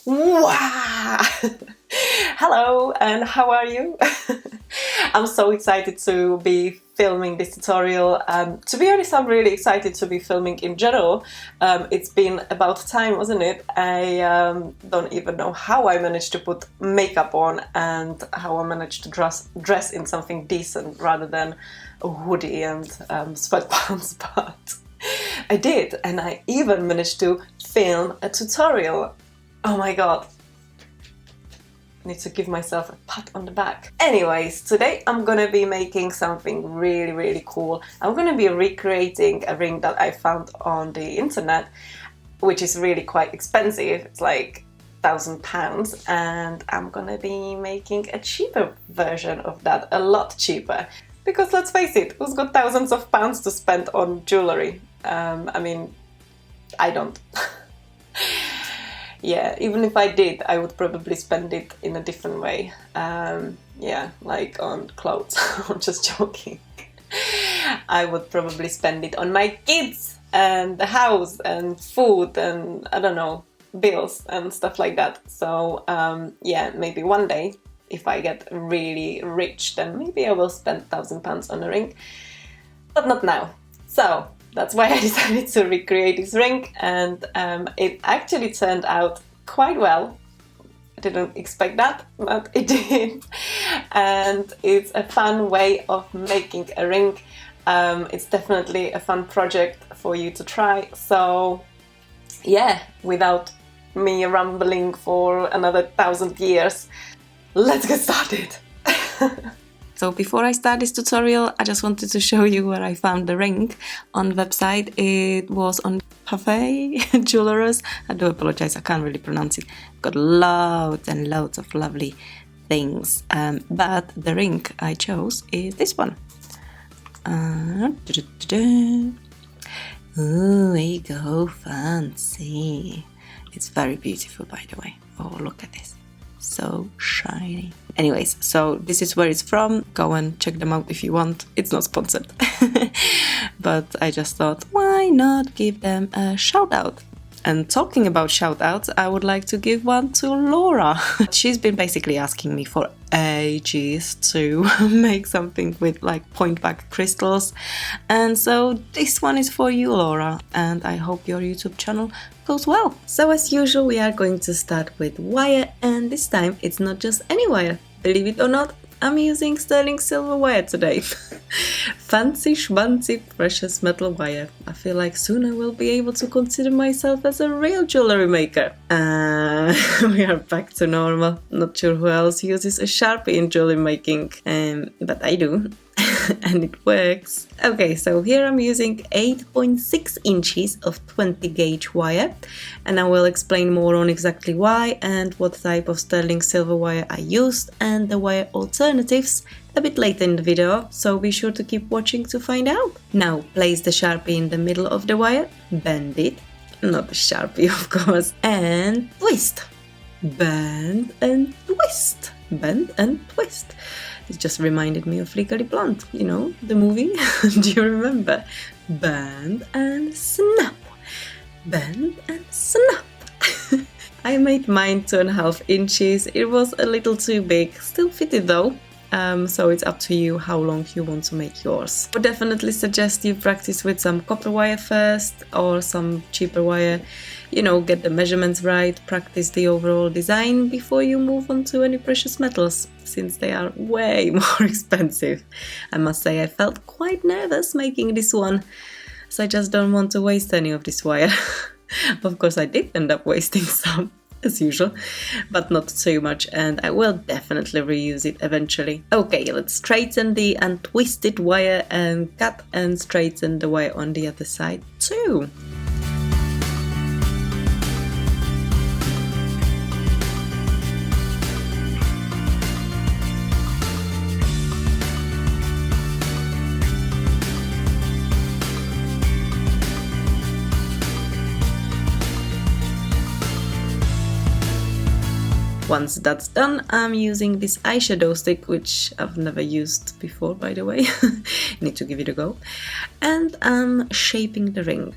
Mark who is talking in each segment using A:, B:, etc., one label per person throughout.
A: Wow! Hello, and how are you? I'm so excited to be filming this tutorial. To be honest, I'm really excited to be filming in general. It's been about time, wasn't it? I don't even know how I managed to put makeup on and how I managed to dress in something decent rather than a hoodie and sweatpants, but I did, and I even managed to film a tutorial. Oh my god. I need to give myself a pat on the back. Anyways, today I'm gonna be making something really cool. I'm gonna be recreating a ring that I found on the internet, which is really quite expensive. It's like £1,000, and I'm gonna be making a cheaper version of that, a lot cheaper. Because let's face it, who's got thousands of pounds to spend on jewellery? I mean, I don't. Yeah, even if I did, I would probably spend it in a different way. Yeah, like on clothes. I'm just joking. I would probably spend it on my kids and the house and food and, I don't know, bills and stuff like that. So yeah, maybe one day, if I get really rich, then maybe I will spend £1,000 on a ring, but not now. So that's why I decided to recreate this ring, and it actually turned out quite well. I didn't expect that, but it did. And it's a fun way of making a ring. It's definitely a fun project for you to try. So yeah, without me rambling for another 1,000 years, let's get started. So before I start this tutorial, I just wanted to show you where I found the ring on the website. It was on Cafe Jewelers. I do apologize, I can't really pronounce it. Got loads and loads of lovely things. But the ring I chose is this one. Oh, there you go, fancy. It's very beautiful, by the way. Oh, look at this. So shiny. Anyways, so this is where it's from. Go and check them out if you want. It's not sponsored. But I just thought, why not give them a shout out? And talking about shout outs, I would like to give one to Laura. She's been basically asking me for ages to make something with like point back crystals. And so this one is for you, Laura. And I hope your YouTube channel goes well. So as usual, we are going to start with wire, and this time it's not just any wire. Believe it or not, I'm using sterling silver wire today. Fancy schmancy precious metal wire. I feel like soon I will be able to consider myself as a real jewellery maker. We are back to normal. Not sure who else uses a sharpie in jewellery making, but I do. And it works. Okay, so here I'm using 8.6 inches of 20 gauge wire, and I will explain more on exactly why and what type of sterling silver wire I used and the wire alternatives a bit later in the video, so be sure to keep watching to find out. Now place the sharpie in the middle of the wire, bend it, not the sharpie of course, and twist. Bend and twist. Bend and twist. It just reminded me of Legally Blonde, you know, the movie. Do you remember? Bend and snap. Bend and snap. I made mine 2.5 inches. It was a little too big. Still fitted though. So it's up to you how long you want to make yours. I would definitely suggest you practice with some copper wire first or some cheaper wire. You know, get the measurements right, practice the overall design before you move on to any precious metals, since they are way more expensive. I must say I felt quite nervous making this one, so I just don't want to waste any of this wire. Of course I did end up wasting some, as usual, but not too much, and I will definitely reuse it eventually. Okay, let's straighten the untwisted wire and cut and straighten the wire on the other side too. Once that's done, I'm using this eyeshadow stick, which I've never used before, by the way. Need to give it a go. And I'm shaping the ring.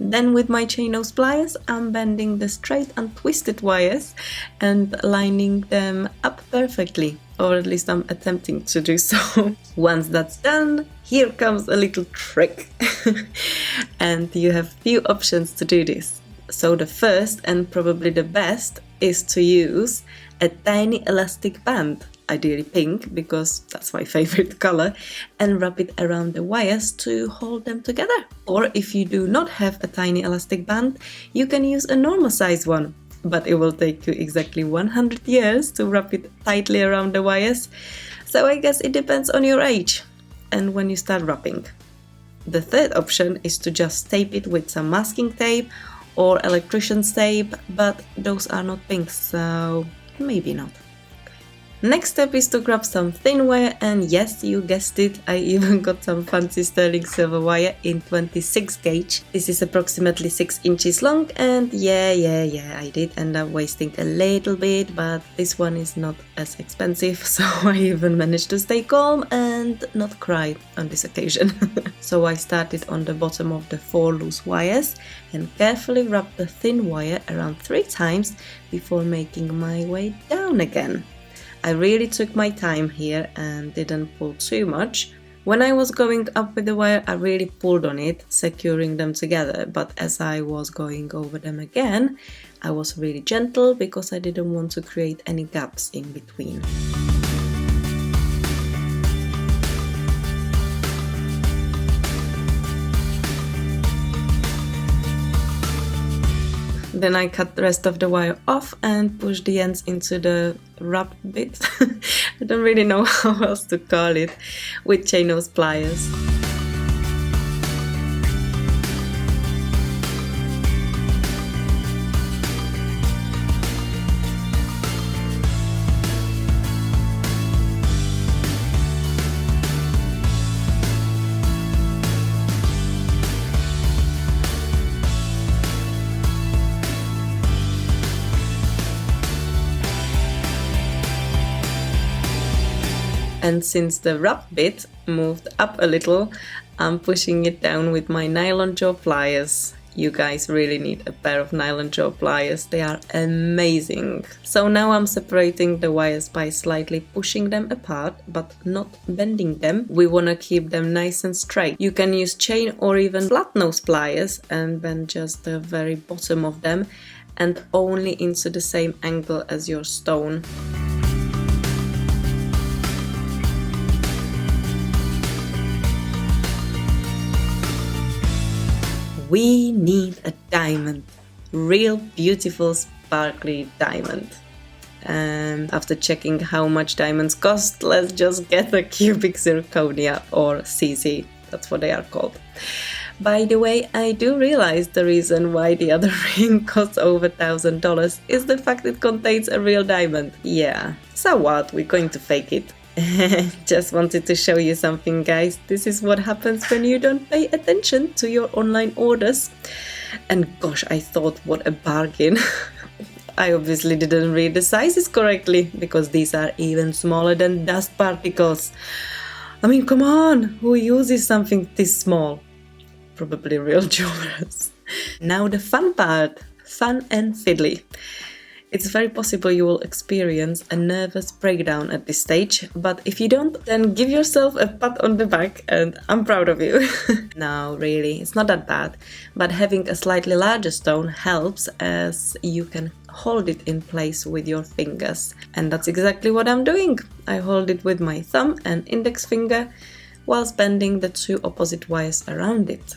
A: Then with my chain nose pliers, I'm bending the straight and twisted wires and lining them up perfectly, or at least I'm attempting to do so. Once that's done, here comes a little trick. And you have few options to do this. So the first and probably the best is to use a tiny elastic band, ideally pink because that's my favorite color, and wrap it around the wires to hold them together. Or if you do not have a tiny elastic band, you can use a normal size one, but it will take you exactly 100 years to wrap it tightly around the wires. So I guess it depends on your age and when you start wrapping. The third option is to just tape it with some masking tape or electrician's tape, but those are not pink, so maybe not. Next step is to grab some thin wire, and yes, you guessed it, I even got some fancy sterling silver wire in 26 gauge. This is approximately 6 inches long, and yeah, I did end up wasting a little bit, but this one is not as expensive, so I even managed to stay calm and not cry on this occasion. So I started on the bottom of the 4 loose wires and carefully wrapped the thin wire around 3 times before making my way down again. I really took my time here and didn't pull too much. When I was going up with the wire, I really pulled on it, securing them together, but as I was going over them again, I was really gentle because I didn't want to create any gaps in between. Then I cut the rest of the wire off and pushed the ends into the wrap bit. I don't really know how else to call it, with chain nose pliers. And since the wrap bit moved up a little, I'm pushing it down with my nylon jaw pliers. You guys really need a pair of nylon jaw pliers, they are amazing. So now I'm separating the wires by slightly pushing them apart, but not bending them. We want to keep them nice and straight. You can use chain or even flat nose pliers and bend just the very bottom of them and only into the same angle as your stone. We need a diamond, real beautiful sparkly diamond. And after checking how much diamonds cost, let's just get a cubic zirconia, or CZ, that's what they are called. By the way, I do realize the reason why the other ring costs over $1,000 is the fact it contains a real diamond. Yeah, so what, we're going to fake it. Just wanted to show you something, guys. This is what happens when you don't pay attention to your online orders. And gosh, I thought what a bargain. I obviously didn't read the sizes correctly because these are even smaller than dust particles. I mean, come on, who uses something this small? Probably real jewelers. Now the fun part, fun and fiddly. It's very possible you will experience a nervous breakdown at this stage, but if you don't, then give yourself a pat on the back and I'm proud of you. No, really, it's not that bad, but having a slightly larger stone helps as you can hold it in place with your fingers. And that's exactly what I'm doing. I hold it with my thumb and index finger whilst bending the 2 opposite wires around it.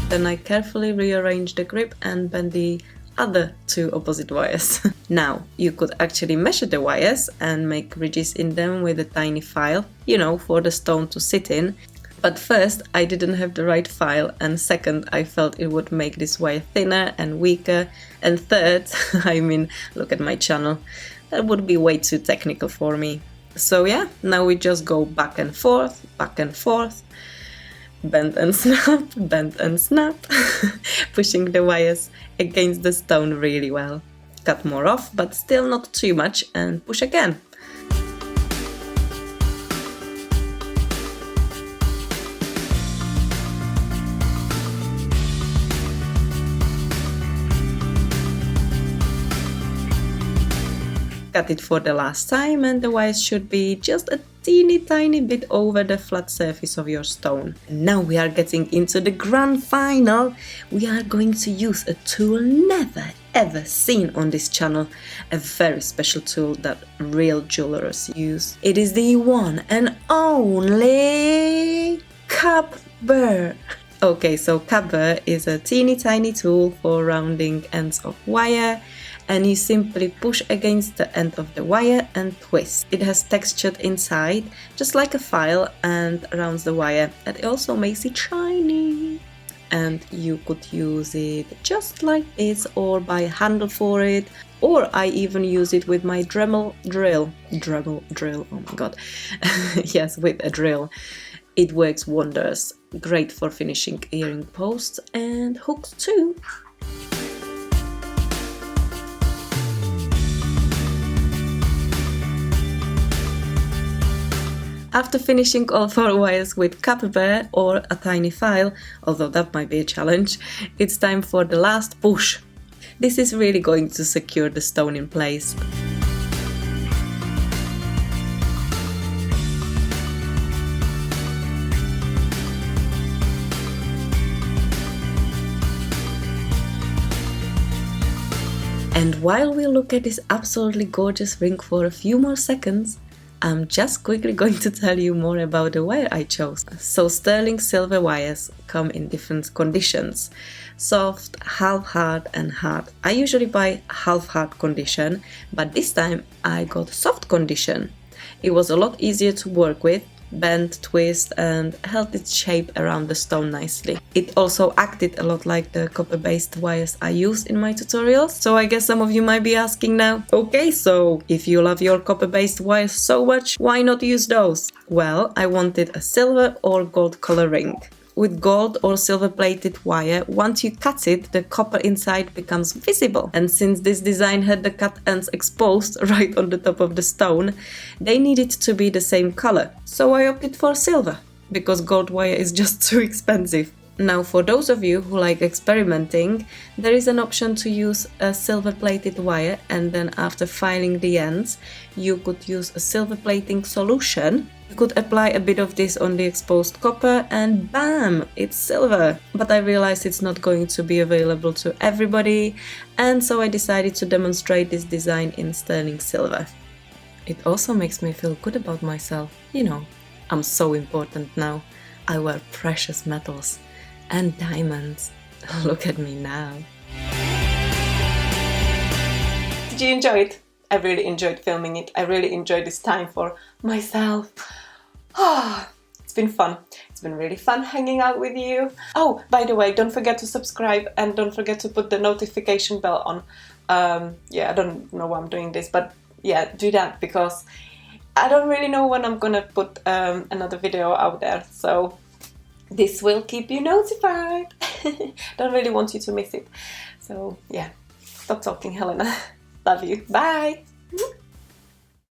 A: Then I carefully rearrange the grip and bend the other 2 opposite wires. Now, you could actually measure the wires and make ridges in them with a tiny file, you know, for the stone to sit in. But first, I didn't have the right file, and second, I felt it would make this wire thinner and weaker, and third, I mean, look at my channel, that would be way too technical for me. So yeah, now we just go back and forth, bend and snap, pushing the wires against the stone really well. Cut more off, but still not too much, and push again. Cut it for the last time, and the wires should be just a teeny tiny bit over the flat surface of your stone. And now we are getting into the grand final. We are going to use a tool never ever seen on this channel, a very special tool that real jewelers use. It is the one and only cup burr. Okay, so cup burr is a teeny tiny tool for rounding ends of wire, and you simply push against the end of the wire and twist. It has textured inside, just like a file, and rounds the wire, and it also makes it shiny. And you could use it just like this, or buy a handle for it, or I even use it with my Dremel drill, oh my god, yes, with a drill. It works wonders, great for finishing earring posts and hooks too. After finishing all 4 wires with cup burr or a tiny file, although that might be a challenge, it's time for the last push. This is really going to secure the stone in place. And while we look at this absolutely gorgeous ring for a few more seconds, I'm just quickly going to tell you more about the wire I chose. So sterling silver wires come in different conditions: soft, half hard and hard. I usually buy half hard condition, but this time I got soft condition. It was a lot easier to work with, bend, twist and held its shape around the stone nicely. It also acted a lot like the copper-based wires I use in my tutorials. So I guess some of you might be asking now, okay, so if you love your copper-based wires so much, why not use those? Well, I wanted a silver or gold color ring. With gold or silver plated wire, once you cut it, the copper inside becomes visible. And since this design had the cut ends exposed right on the top of the stone, they needed to be the same color. So I opted for silver, because gold wire is just too expensive. Now, for those of you who like experimenting, there is an option to use a silver plated wire, and then after filing the ends, you could use a silver plating solution. You could apply a bit of this on the exposed copper and bam, it's silver. But I realized it's not going to be available to everybody, and so I decided to demonstrate this design in sterling silver. It also makes me feel good about myself. You know, I'm so important now. I wear precious metals and diamonds. Look at me now. Did you enjoy it? I really enjoyed filming it. I really enjoyed this time for myself. It's been fun. It's been really fun hanging out with you. Oh, by the way, don't forget to subscribe and don't forget to put the notification bell on. Yeah, I don't know why I'm doing this, but yeah, do that because I don't really know when I'm gonna put another video out there. So this will keep you notified. Don't really want you to miss it. So yeah, stop talking, Helena. Love you. Bye.